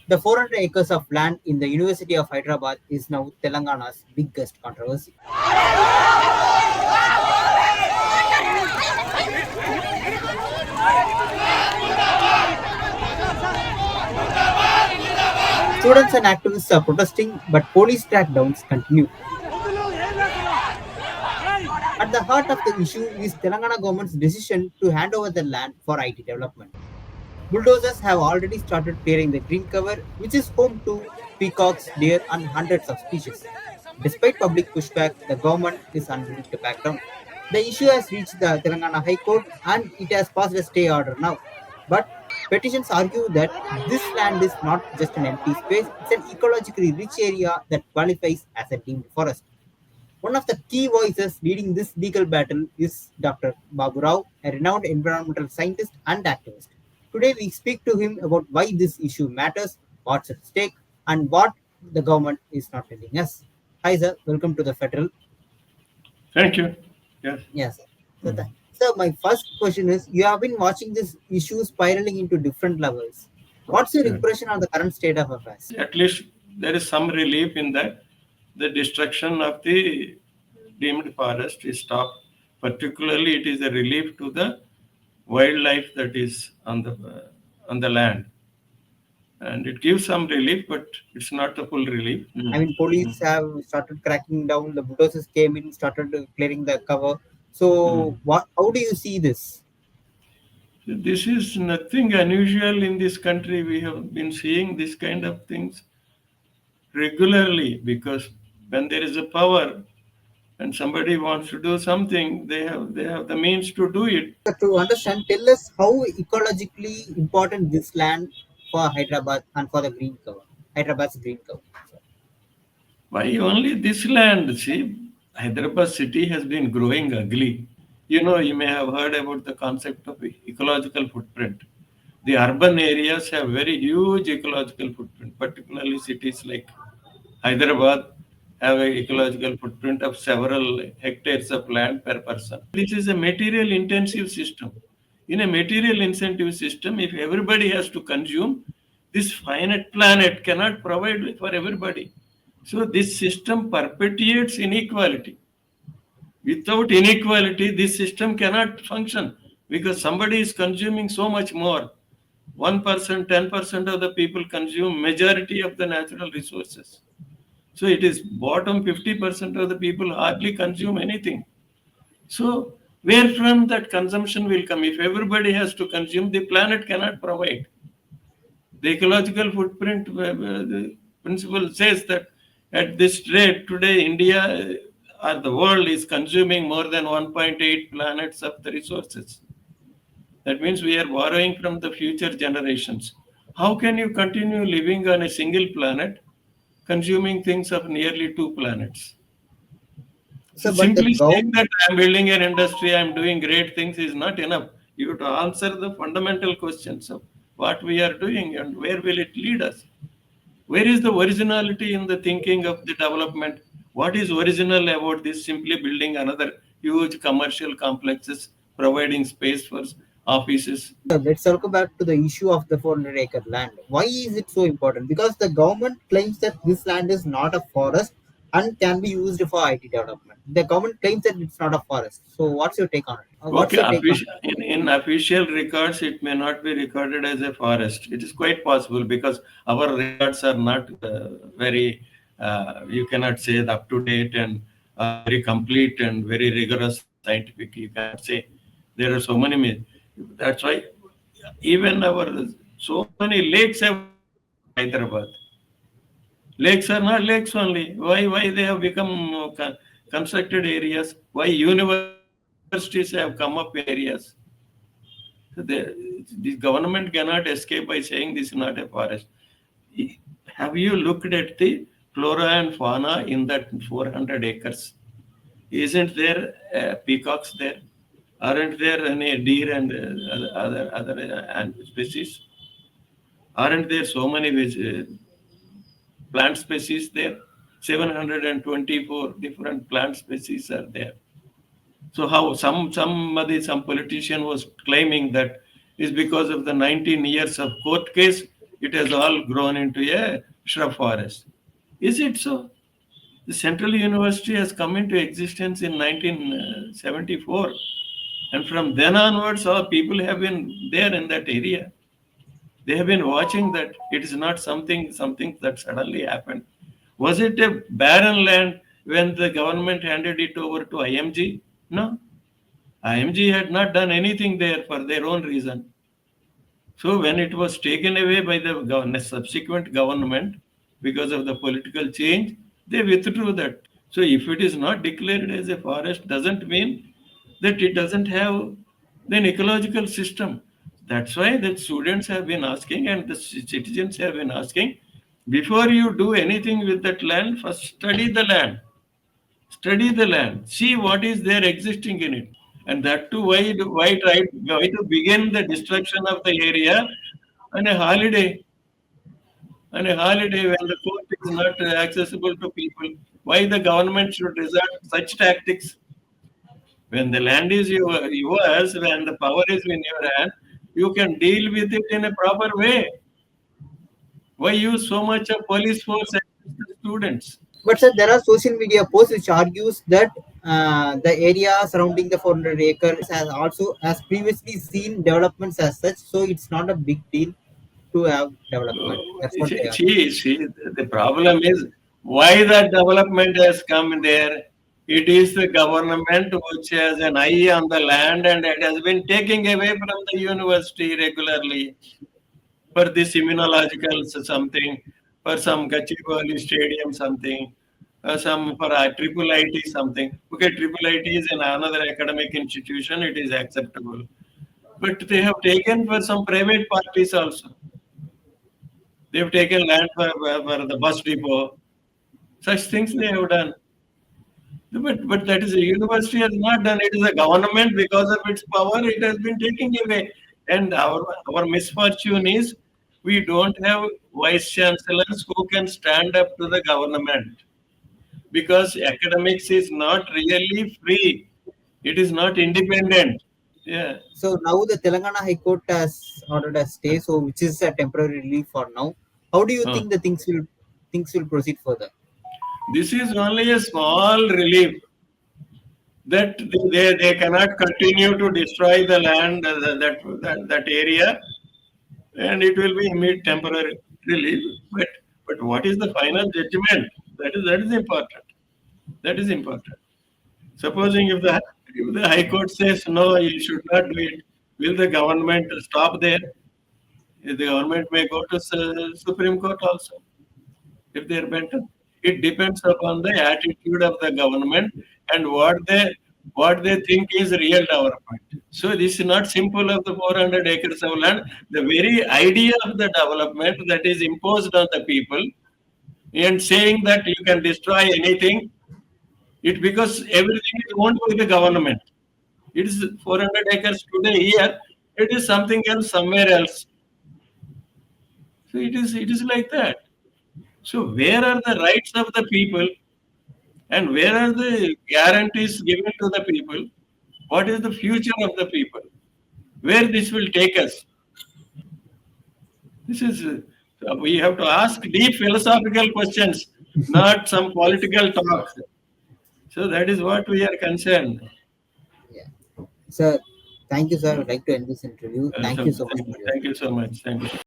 The 400 acres of land in the University of Hyderabad is now Telangana's biggest controversy. Students and activists are protesting, but police crackdowns continue. At the heart of the issue is Telangana government's decision to hand over the land for IT development. Bulldozers have already started clearing the green cover, which is home to peacocks, deer, and hundreds of species. Despite public pushback, the government is unwilling to back down. The issue has reached the Telangana High Court and it has passed a stay order now. But petitions argue that this land is not just an empty space, it's an ecologically rich area that qualifies as a deemed forest. One of the key voices leading this legal battle is Dr. Babu Rao, a renowned environmental scientist and activist. Today, we speak to him about why this issue matters, what's at stake, and what the government is not telling us. Hi, sir. Welcome to the Federal. Thank you. Yes. Yes. So, my first question is: you have been watching this issue spiraling into different levels. What's your Yes. impression on the current state of affairs? At least there is some relief in that the destruction of the deemed forest is stopped. Particularly, it is a relief to the wildlife that is on the land, and it gives some relief, but it's not the full relief. I mean, police have started cracking down. The bulldozers came in, started clearing the cover. So, what? How do you see this? This is nothing unusual in this country. We have been seeing this kind of things regularly because when there is a power and somebody wants to do something, they have the means to do it. To understand, tell us how ecologically important this land for Hyderabad and for the green cover. Hyderabad's green cover. Why only this land? See, Hyderabad city has been growing ugly. You may have heard about the concept of ecological footprint. The urban areas have very huge ecological footprint, particularly cities like Hyderabad have an ecological footprint of several hectares of land per person. This is a material intensive system. In a material incentive system, if everybody has to consume, this finite planet cannot provide for everybody. So this system perpetuates inequality. Without inequality, this system cannot function because somebody is consuming so much more. 1%, 10% of the people consume majority of the natural resources. So it is bottom 50% of the people hardly consume anything. So where from that consumption will come? If everybody has to consume, the planet cannot provide. The ecological footprint the principle says that at this rate today, India or the world is consuming more than 1.8 planets of the resources. That means we are borrowing from the future generations. How can you continue living on a single planet, consuming things of nearly two planets? So So, but the simply government. saying that I'm building an industry, I'm doing great things is not enough. You have to answer the fundamental questions of what we are doing and where will it lead us. Where is the originality in the thinking of the development? What is original about this simply building another huge commercial complexes, providing space for offices? Let's circle back to the issue of the 400-acre land. Why is it so important? Because the government claims that this land is not a forest and can be used for IT development. The government claims that it's not a forest. So, what's your take on it? What's Okay, your take on in official records, it may not be recorded as a forest. It is quite possible because our records are not very, you cannot say the up to date and very complete and very rigorous scientific. You cannot say there are so many. That's why even so many lakes have Hyderabad. Lakes are not lakes only. Why they have become constructed areas? Why universities have come up in areas? So the government cannot escape by saying this is not a forest. Have you looked at the flora and fauna in that 400 acres? Isn't there peacocks there? Aren't there any deer and other species? Aren't there so many plant species there? 724 different plant species are there. So how some politician was claiming that is because of the 19 years of court case, it has all grown into a shrub forest. Is it so? The Central University has come into existence in 1974, and from then onwards, all people have been there in that area. They have been watching that. It is not something that suddenly happened. Was it a barren land when the government handed it over to IMG? No. IMG had not done anything there for their own reason. So when it was taken away by the subsequent government because of the political change, they withdrew that. So if it is not declared as a forest, doesn't mean that it doesn't have an ecological system. That's why the students have been asking and the citizens have been asking, before you do anything with that land, first study the land. Study the land. See what is there existing in it. And that too, why to begin the destruction of the area on a holiday? On a holiday when the court is not accessible to people, why the government should resort to such tactics? When the land is yours, when the power is in your hand, you can deal with it in a proper way. Why use so much of police force against the students? But sir, there are social media posts which argues that the area surrounding the 400 acres has also has previously seen developments as such, so it's not a big deal to have development. That's what they are. The problem is why that development has come there. It is the government which has an eye on the land and it has been taking away from the university regularly for this immunological something, for some Gachibowli stadium something, some for triple IT something. Okay, triple IT is in another academic institution, it is acceptable. But they have taken for some private parties also. They have taken land for the bus depot. Such things they have done. But that is a university has not done. It is a government because of its power. It has been taking away. And our misfortune is we don't have vice chancellors who can stand up to the government because academics is not really free. It is not independent. Yeah. So now the Telangana High Court has ordered a stay, so which is a temporary relief for now. How do you Huh. think the things will proceed further? This is only a small relief that they cannot continue to destroy the land, that area, and it will be made temporary relief. But what is the final judgment? That is important. That is important. Supposing if the High Court says no, you should not do it, will the government stop there? The government may go to Supreme Court also if they are bent on. It depends upon the attitude of the government and what they think is real development. So this is not simple of the 400 acres of land. The very idea of the development that is imposed on the people and saying that you can destroy anything, it because everything is owned by the government. It is 400 acres today here. It is something else somewhere else. So it is like that. So where are the rights of the people and where are the guarantees given to the people? What is the future of the people? Where this will take us? This is we have to ask deep philosophical questions, not some political talk. So that is what we are concerned. Yeah. Sir, thank you, sir. I would like to end this interview. Thank So you so much for your thank you time. so much. Thank you.